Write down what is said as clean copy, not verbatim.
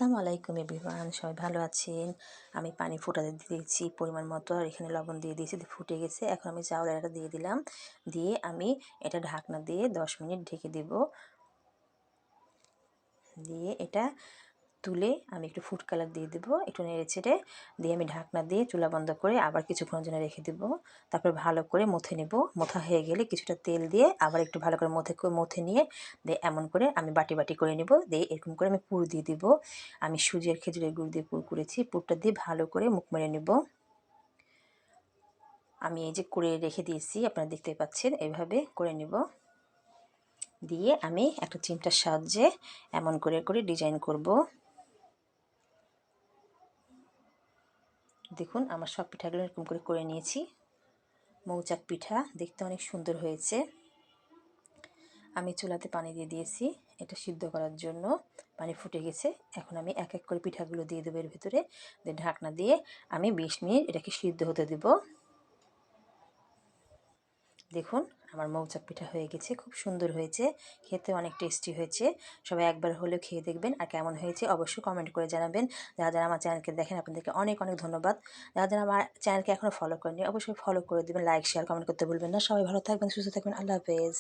আসসালামু আলাইকুম এভরিওয়ান, সবাই ভালো আছেন। আমি পানি ফোটাতে দিয়েছি পরিমাণ মতো, আর এখানে লবণ দিয়ে দিয়েছি, ফুটে গেছে। এখন আমি চাউলের আটা দিয়ে দিলাম, দিয়ে আমি এটা ঢাকনা দিয়ে 10 মিনিট ঢেকে দেব। দিয়ে এটা তুলে আমি একটু ফুড কালার দিয়ে দেবো, একটু নেড়ে ছেড়ে দিয়ে আমি ঢাকনা দিয়ে চুলা বন্ধ করে আবার কিছুক্ষণের জন্য রেখে দেবো। তারপর ভালো করে মথে নেব। মথা হয়ে গেলে কিছুটা তেল দিয়ে আবার একটু ভালো করে মথে নিয়ে দিয়ে এমন করে আমি বাটি বাটি করে নেব। দিয়ে এরকম করে আমি পুর দিয়ে দিব। আমি সুজি আর খেজুরের গুড় দিয়ে পুর করেছি। পুরটা দিয়ে ভালো করে মুখ মেরে নেব। আমি এই যে করে রেখে দিয়েছি, আপনারা দেখতে পাচ্ছেন, এইভাবে করে নেব। দিয়ে আমি একটা চিমটার সাহায্যে এমন করে করে ডিজাইন করব। দেখুন আমার সব পিঠাগুলো এরকম করে করে নিয়েছি। মৌচাক পিঠা দেখতে অনেক সুন্দর হয়েছে। আমি চুলাতে পানি দিয়ে দিয়েছি এটা সিদ্ধ করার জন্য। পানি ফুটে গেছে। এখন আমি এক এক করে পিঠাগুলো দিয়ে দেবো এর ভিতরে। দিয়ে ঢাকনা দিয়ে আমি 20 মিনিট এটাকে সিদ্ধ হতে দেব। দেখুন আমার মৌচাক পিঠা হয়ে গেছে, খুব সুন্দর হয়েছে, খেতে অনেক টেস্টি হয়েছে। সবাই একবার হলেও খেয়ে দেখবেন, আর কেমন হয়েছে অবশ্যই কমেন্ট করে জানাবেন। যারা যারা আমার চ্যানেলকে দেখেন আপনাদেরকে অনেক অনেক ধন্যবাদ। যারা যারা আমার চ্যানেলকে এখনও ফলো করেনি অবশ্যই ফলো করে দেবেন, লাইক শেয়ার কমেন্ট করতে ভুলবেন না। সবাই ভালো থাকবেন, সুস্থ থাকবেন, আল্লাহ হাফেজ।